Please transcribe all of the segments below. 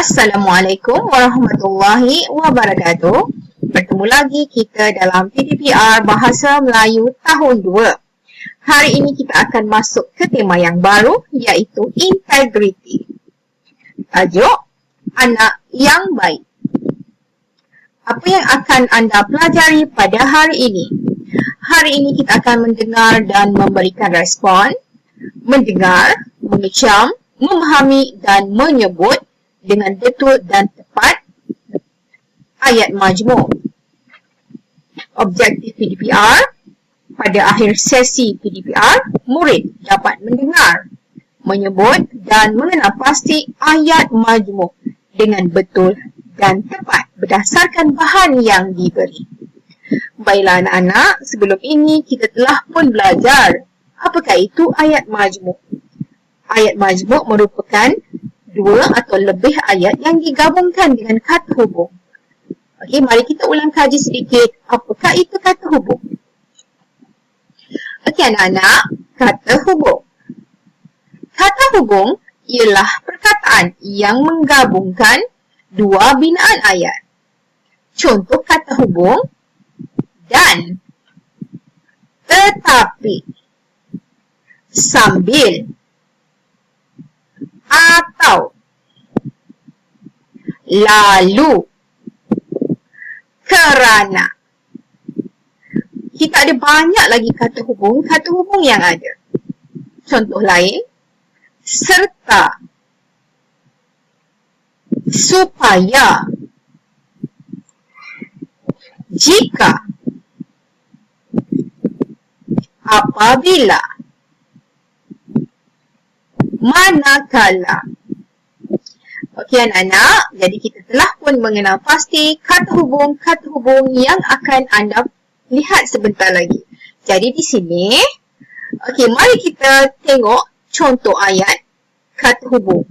Assalamualaikum warahmatullahi wabarakatuh. Bertemu lagi kita dalam PDPR Bahasa Melayu tahun 2. Hari ini kita akan masuk ke tema yang baru, iaitu integriti. Tajuk, anak yang baik. Apa yang akan anda pelajari pada hari ini? Hari ini kita akan mendengar dan memberikan respon, mendengar, mengecam, memahami dan menyebut dengan betul dan tepat ayat majmuk. Objektif PDPR, pada akhir sesi PDPR, murid dapat mendengar, menyebut dan mengenal pasti ayat majmuk dengan betul dan tepat berdasarkan bahan yang diberi. Baiklah anak-anak, sebelum ini kita telah pun belajar apakah itu ayat majmuk. Ayat majmuk merupakan dua atau lebih ayat yang digabungkan dengan kata hubung. Okey, mari kita ulang kaji sedikit. Apakah itu kata hubung? Okey anak-anak, kata hubung. Kata hubung ialah perkataan yang menggabungkan dua binaan ayat. Contoh kata hubung, dan, tetapi, sambil, atau, lalu, kerana. Kita ada banyak lagi kata hubung yang ada. Contoh lain, serta, supaya, jika, apabila, manakala. Okey anak-anak, jadi kita telah pun mengenal pasti kata hubung yang akan anda lihat sebentar lagi. Jadi di sini, okey, mari kita tengok contoh ayat kata hubung.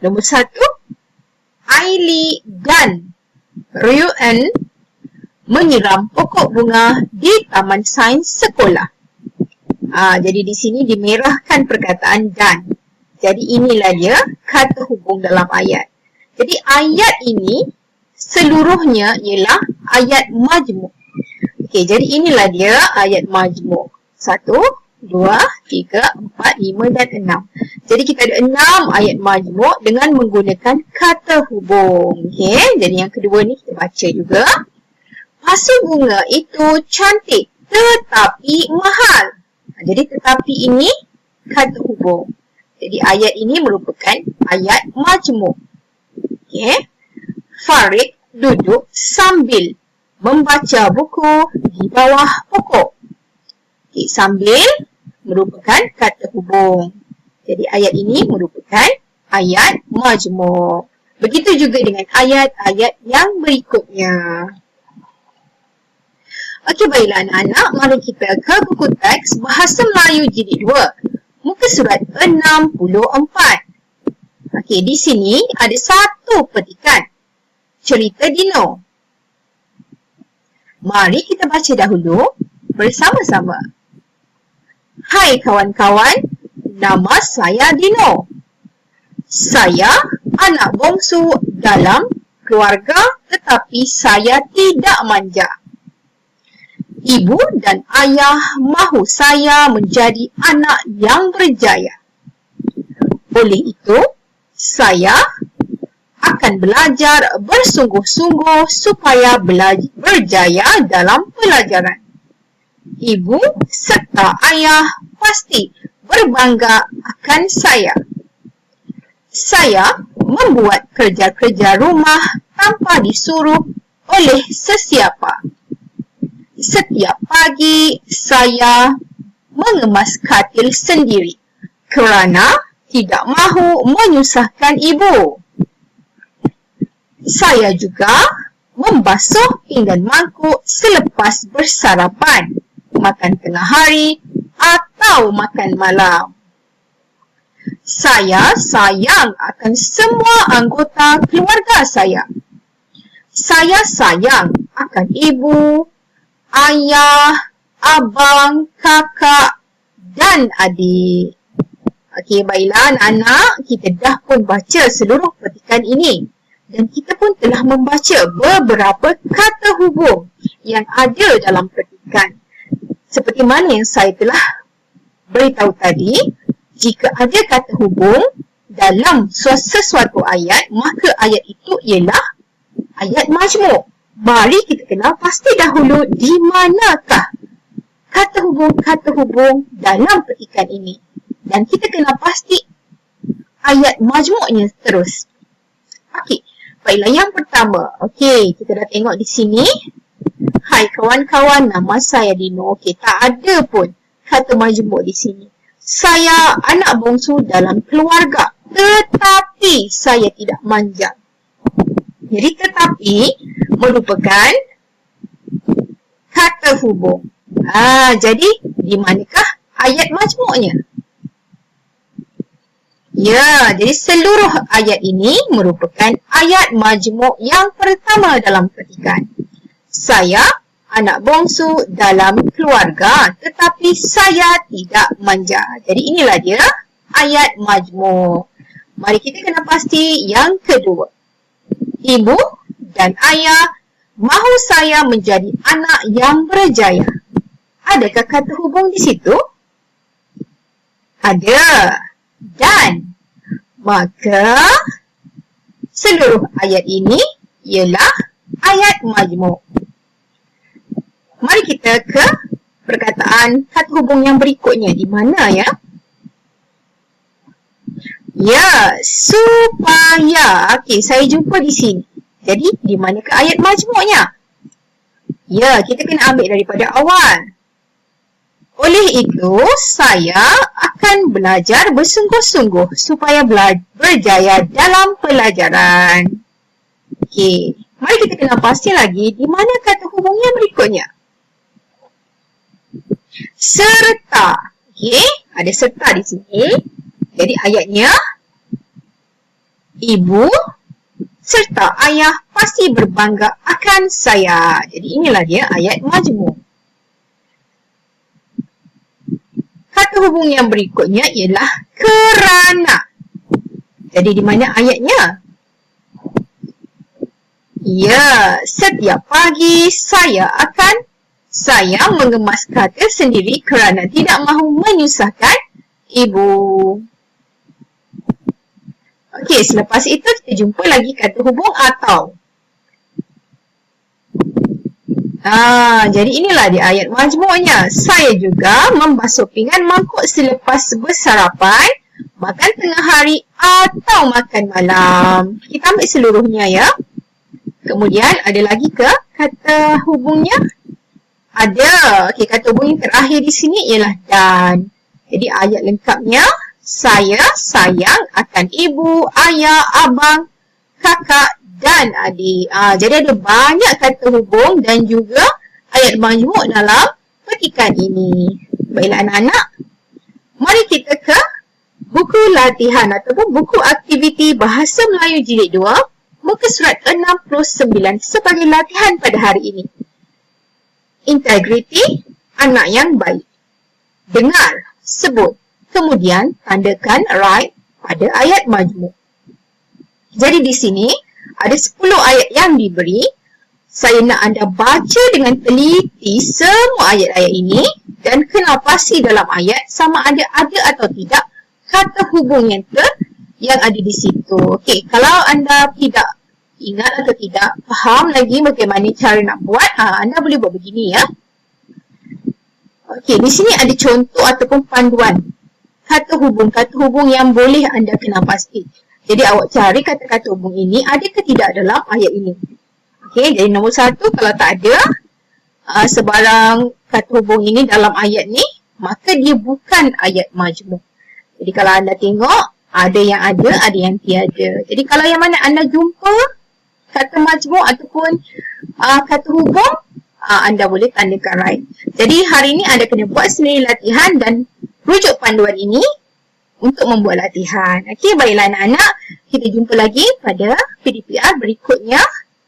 Nombor 1, Aili dan Ryuan menyiram pokok bunga di taman sains sekolah. Jadi di sini dimerahkan perkataan dan. Jadi inilah dia kata hubung dalam ayat. Jadi ayat ini seluruhnya ialah ayat majmuk. Okey, jadi inilah dia ayat majmuk. 1, 2, 3, 4, 5 dan 6. Jadi kita ada 6 ayat majmuk dengan menggunakan kata hubung. Okey, jadi yang kedua ni kita baca juga. Pasu bunga itu cantik tetapi mahal. Jadi tetapi ini kata hubung. Jadi ayat ini merupakan ayat majmuk. Okey. Farid duduk sambil membaca buku di bawah pokok. Okey, sambil merupakan kata hubung. Jadi ayat ini merupakan ayat majmuk. Begitu juga dengan ayat-ayat yang berikutnya. Okey, baiklah anak-anak, mari kita ke buku teks Bahasa Melayu Jilid 2, muka surat 64. Okey, di sini ada satu petikan, cerita Dino. Mari kita baca dahulu bersama-sama. Hai kawan-kawan, nama saya Dino. Saya anak bongsu dalam keluarga tetapi saya tidak manja. Ibu dan ayah mahu saya menjadi anak yang berjaya. Oleh itu, saya akan belajar bersungguh-sungguh supaya berjaya dalam pelajaran. Ibu serta ayah pasti berbangga akan saya. Saya membuat kerja-kerja rumah tanpa disuruh oleh sesiapa. Setiap pagi, saya mengemas katil sendiri kerana tidak mahu menyusahkan ibu. Saya juga membasuh pinggan mangkuk selepas bersarapan, makan tengah hari atau makan malam. Saya sayang akan semua anggota keluarga saya. Saya sayang akan ibu, ayah, abang, kakak dan adik. Okey, baiklah anak-anak, kita dah pun baca seluruh petikan ini. Dan kita pun telah membaca beberapa kata hubung yang ada dalam petikan. Seperti mana yang saya telah beritahu tadi, jika ada kata hubung dalam sesuatu ayat, maka ayat itu ialah ayat majmuk. Mari kita kenal pasti dahulu di manakah kata hubung dalam petikan ini. Dan kita kenal pasti ayat majmuknya terus. Okey, baiklah yang pertama. Okey, kita dah tengok di sini. Hai kawan-kawan, nama saya Dino. Okey, tak ada pun kata majmuk di sini. Saya anak bongsu dalam keluarga, tetapi saya tidak manja. Jadi tetapi merupakan kata hubung. Jadi di manakah ayat majmuknya? Ya, jadi seluruh ayat ini merupakan ayat majmuk yang pertama dalam petikan. Saya anak bongsu dalam keluarga, tetapi saya tidak manja. Jadi inilah dia ayat majmuk. Mari kita kena pasti yang kedua. Ibu dan ayah mahu saya menjadi anak yang berjaya. Adakah kata hubung di situ? Ada. Dan maka seluruh ayat ini ialah ayat majmuk. Mari kita ke perkataan kata hubung yang berikutnya. Di mana ya? Ya, supaya. Okey, saya jumpa di sini. Jadi, di manakah ayat majmuknya? Ya, kita kena ambil daripada awal. Oleh itu, saya akan belajar bersungguh-sungguh supaya berjaya dalam pelajaran. Okey, mari kita kena pasti lagi di mana kata hubung yang berikutnya. Serta. Okey, ada serta di sini. Jadi ayatnya, ibu serta ayah pasti berbangga akan saya. Jadi inilah dia ayat majmuk. Kata hubung yang berikutnya ialah kerana. Jadi di mana ayatnya? Ya, setiap pagi saya mengemas kata sendiri kerana tidak mahu menyusahkan ibu. Okey, selepas itu kita jumpa lagi kata hubung atau. Jadi inilah dia ayat majmuknya. Saya juga membasuh pinggan mangkuk selepas bersarapan, makan tengah hari atau makan malam. Kita ambil seluruhnya ya. Kemudian ada lagi ke kata hubungnya? Ada. Okey, kata hubung yang terakhir di sini ialah dan. Jadi ayat lengkapnya, saya sayang akan ibu, ayah, abang, kakak dan adik. Jadi ada banyak kata hubung dan juga ayat majmuk dalam petikan ini. Baiklah anak-anak, mari kita ke buku latihan ataupun buku aktiviti Bahasa Melayu Jilid 2, muka surat 69 sebagai latihan pada hari ini. Integriti, anak yang baik. Dengar, sebut. Kemudian tandakan right pada ayat majmuk. Jadi di sini ada 10 ayat yang diberi. Saya nak anda baca dengan teliti semua ayat-ayat ini dan kena pasti dalam ayat sama ada atau tidak kata hubung yang ada di situ. Okey, kalau anda tidak ingat atau tidak faham lagi bagaimana cara nak buat, anda boleh buat begini ya. Okey, di sini ada contoh ataupun panduan kata hubung yang boleh anda kena pasti. Jadi awak cari kata-kata hubung ini ada ke tidak dalam ayat ini. Okey, jadi nombor 1 kalau tak ada sebarang kata hubung ini dalam ayat ni, maka dia bukan ayat majmuk. Jadi kalau anda tengok ada yang ada yang tiada. Jadi kalau yang mana anda jumpa kata majmuk ataupun kata hubung, anda boleh tandakan right. Jadi hari ini anda kena buat sendiri latihan dan rujuk panduan ini untuk membuat latihan. Okey, baiklah anak-anak. Kita jumpa lagi pada PDPR berikutnya.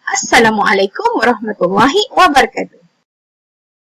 Assalamualaikum warahmatullahi wabarakatuh.